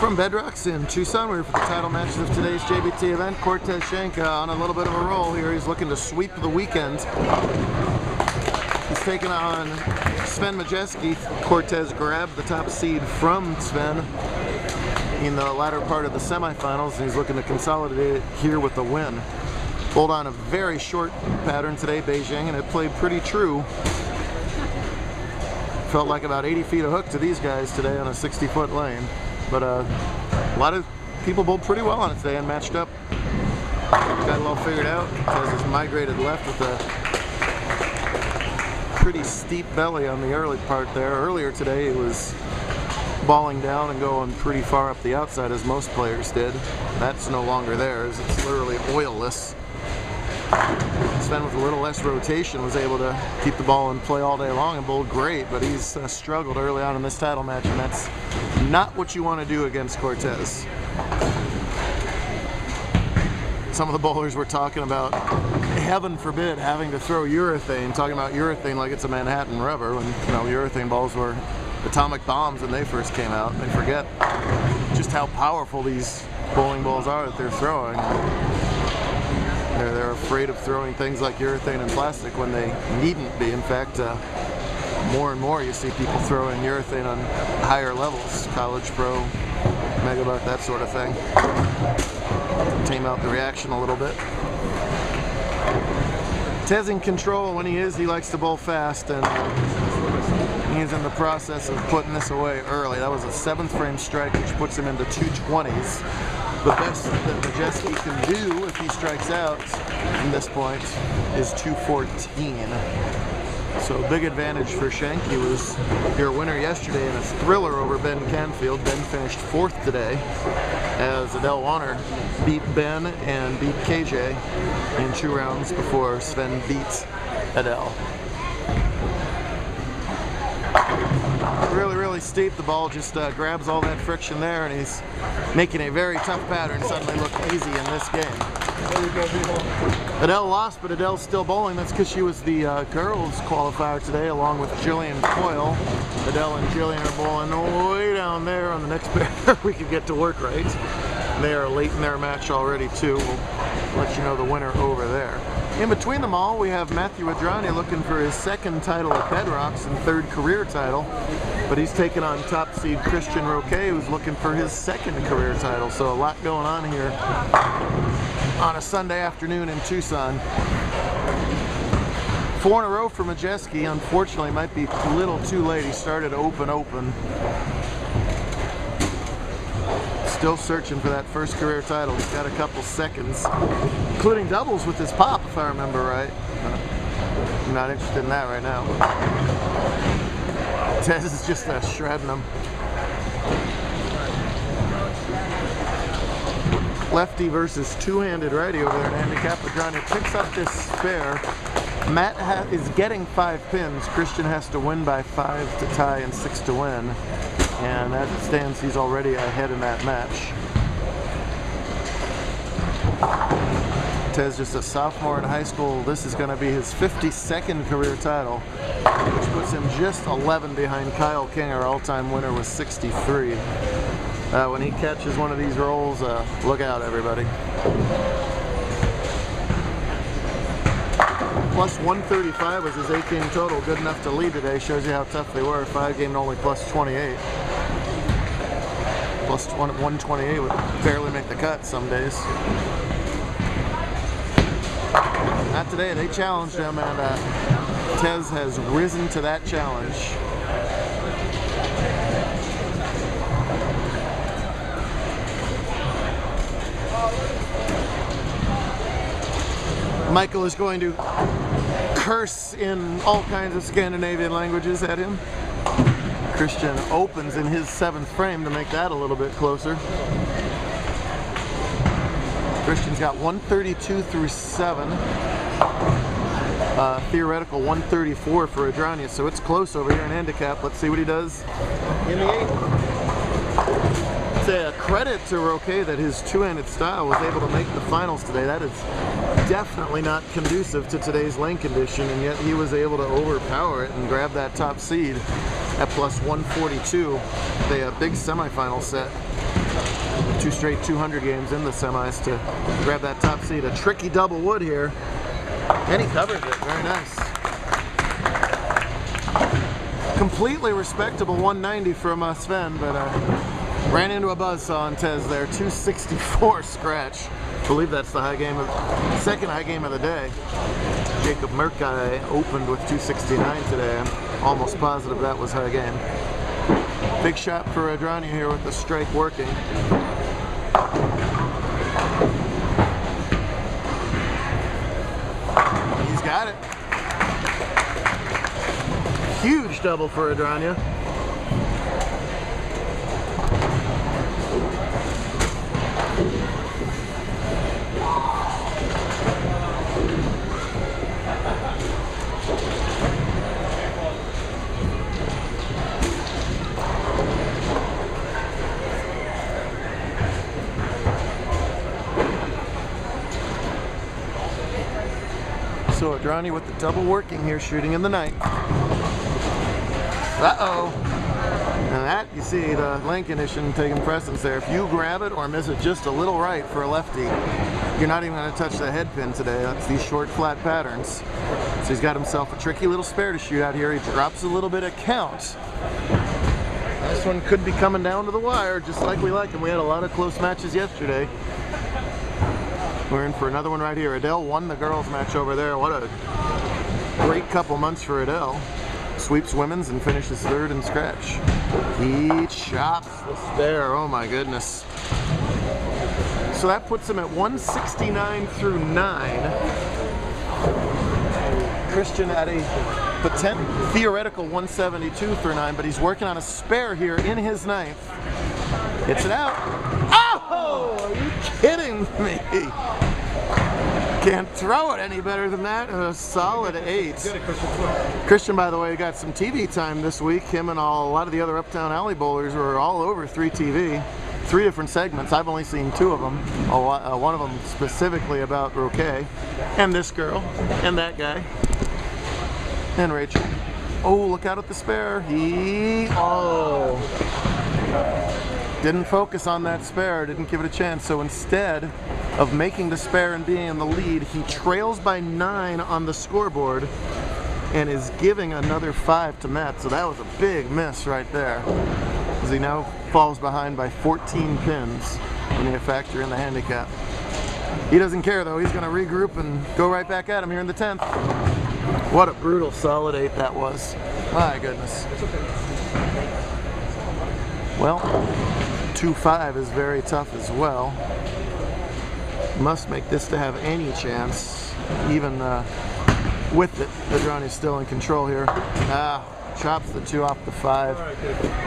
From Bedroxx in Tucson, we're for the title matches of today's JBT event. Cortez Schenck on a little bit of a roll here. He's looking to sweep the weekend. He's taking on Sven Majeske. Cortez grabbed the top seed from Sven in the latter part of the semifinals, and he's looking to consolidate it here with a win. Bowled on a very short pattern today, Beijing, and it played pretty true. Felt like about 80 feet of hook to these guys today on a 60-foot lane. But a lot of people bowled pretty well on it today and matched up. Got it all figured out. Cortez has migrated left with a pretty steep belly on the early part there. Earlier today it was balling down and going pretty far up the outside as most players did. That's no longer there, as it's literally oilless. Sven with a little less rotation was able to keep the ball in play all day long and bowled great, but he's struggled early on in this title match, and that's not what you want to do against Cortez. Some of the bowlers were talking about, heaven forbid, having to throw urethane, talking about urethane like it's a Manhattan rubber, when urethane balls were atomic bombs when they first came out. They forget just how powerful these bowling balls are that they're throwing. They're afraid of throwing things like urethane and plastic when they needn't be. In fact, more and more you see people throwing urethane on higher levels, college, pro, megabuck, that sort of thing. Tame out the reaction a little bit. Tez in control. When he likes to bowl fast, and he's in the process of putting this away early. That was a 7th frame strike, which puts him into 220s. The best that Majeske can do if he strikes out from this point is 214. So big advantage for Schenck. He was your winner yesterday in a thriller over Ben Canfield. Ben finished 4th today, as Adele Warner beat Ben and beat KJ in 2 rounds before Sven beats Adele. Really steep. The ball just grabs all that friction there, and he's making a very tough pattern suddenly look easy in this game. Adele lost, but Adele's still bowling. That's because she was the girls qualifier today, along with Jillian Coyle. Adele and Jillian are bowling way down there on the next pair. We could get to work right. They are late in their match already too. We'll let you know the winner over there. In between them all, we have Mathew Adragna looking for his 2nd title at Bedroxx and 3rd career title, but he's taking on top seed Cristian Roque, who's looking for his 2nd career title. So a lot going on here on a Sunday afternoon in Tucson. 4 in a row for Majeske. Unfortunately, might be a little too late. He started open. Still searching for that 1st career title. He's got a couple seconds, including doubles with his pop, if I remember right. I'm not interested in that right now. Tez is just shredding him. Lefty versus 2-handed righty over there in handicap. Adragna picks up this spare. Matt is getting 5 pins. Cristian has to win by 5 to tie and 6 to win. And that stands, he's already ahead in that match. Tez, just a sophomore in high school. This is going to be his 52nd career title, which puts him just 11 behind Kyle King, our all-time winner, with 63. When he catches one of these rolls, look out, everybody. Plus 135 was his 8-game total. Good enough to lead today. Shows you how tough they were. 5-game only plus 28. Plus 128 would barely make the cut some days. Not today. They challenged him, and Tez has risen to that challenge. Michael is going to curse in all kinds of Scandinavian languages at him. Cristian opens in his 7th frame to make that a little bit closer. Cristian's got 132 through 7. Theoretical 134 for Adragna, so it's close over here in handicap. Let's see what he does in the 8th. It's a credit to Roque that his 2-handed style was able to make the finals today. That is definitely not conducive to today's lane condition, and yet he was able to overpower it and grab that top seed at plus 142. They a big semifinal set 2 straight 200 games in the semis to grab that top seed. A tricky double wood here, and he covers it. Very nice. Completely respectable 190 from Sven, but ran into a buzzsaw on Tez there. 264 scratch. I believe that's the second high game of the day. Jacob Merkai opened with 269 today. I'm almost positive that was high game. Big shot for Adragna here with the strike working. He's got it. Huge double for Adragna. So Adragna with the double working here, shooting in the ninth. Uh-oh. And that, you see the lane condition taking precedence there. If you grab it or miss it just a little right for a lefty, you're not even going to touch the head pin today. That's these short, flat patterns. So he's got himself a tricky little spare to shoot out here. He drops a little bit of count. This one could be coming down to the wire, just like we like them. We had a lot of close matches yesterday. We're in for another one right here. Adele won the girls match over there. What a great couple months for Adele. Sweeps women's and finishes third in scratch. He chops the spare. Oh my goodness. So that puts him at 169 through 9. Cristian at a theoretical 172 through 9, but he's working on a spare here in his ninth. Hits it out. Oh! Are you kidding me? Can't throw it any better than that. A solid 8. Cristian, by the way, got some TV time this week. Him and a lot of the other Uptown Alley bowlers were all over 3TV. 3 different segments. I've only seen 2 of them. One of them specifically about Roque, and this girl, and that guy, and Rachel. Oh, look out at the spare. Didn't focus on that spare, didn't give it a chance. So instead of making the spare and being in the lead, he trails by 9 on the scoreboard and is giving another 5 to Matt. So that was a big miss right there, as he now falls behind by 14 pins when you factor in the handicap. He doesn't care though. He's going to regroup and go right back at him here in the 10th. What a brutal solid 8 that was. My goodness. Well, 2-5 is very tough as well. Must make this to have any chance, even with it. Adragna's still in control here. Chops the 2 off the 5.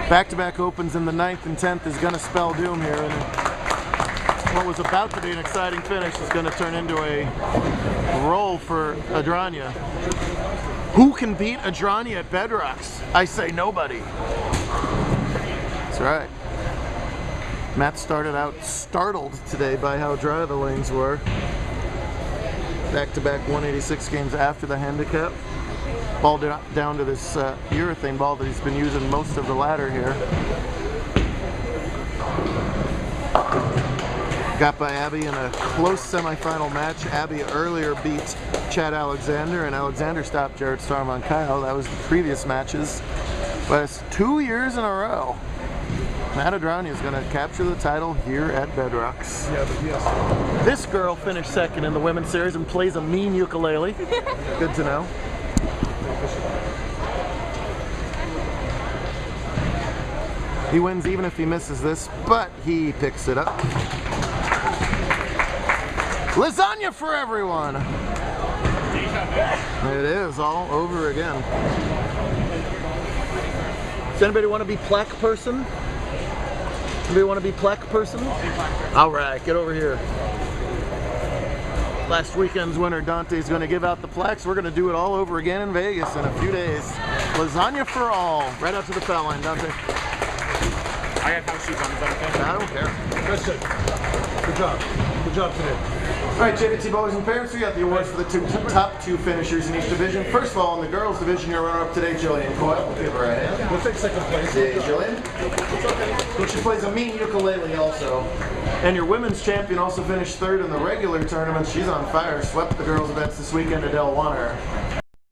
Back-to-back opens in the 9th and 10th is going to spell doom here. And what was about to be an exciting finish is going to turn into a roll for Adragna. Who can beat Adragna at Bedroxx? I say nobody. That's right. Matt started out startled today by how dry the lanes were. Back-to-back 186 games after the handicap. Ball down to this urethane ball that he's been using most of the ladder here. Got by Abby in a close semifinal match. Abby earlier beat Chad Alexander, and Alexander stopped Jared Starman Kyle. That was the previous matches. But it's 2 years in a row. Matt Adragna is going to capture the title here at Bedroxx. Yeah, but yes. This girl finished second in the women's series and plays a mean ukulele. Good to know. He wins even if he misses this, but he picks it up. Lasagna for everyone! It is all over again. Does anybody want to be plaque person? Anybody want to be plaque person? All right, get over here. Last weekend's winner, Dante's going to give out the plaques. We're going to do it all over again in Vegas in a few days. Lasagna for all. Right out to the foul line, Dante. I have house shoes on, is that okay? I don't care. Cristian, good job. Good job today. All right, JBT boys and parents, we got the awards for the top two finishers in each division. First of all, in the girls division, your runner-up today, Jillian Coyle. We'll give her a hand. We'll take second place. Hey, Jillian. She plays a mean ukulele also. And your women's champion also finished third in the regular tournament. She's on fire. Swept the girls' events this weekend at Del Warner.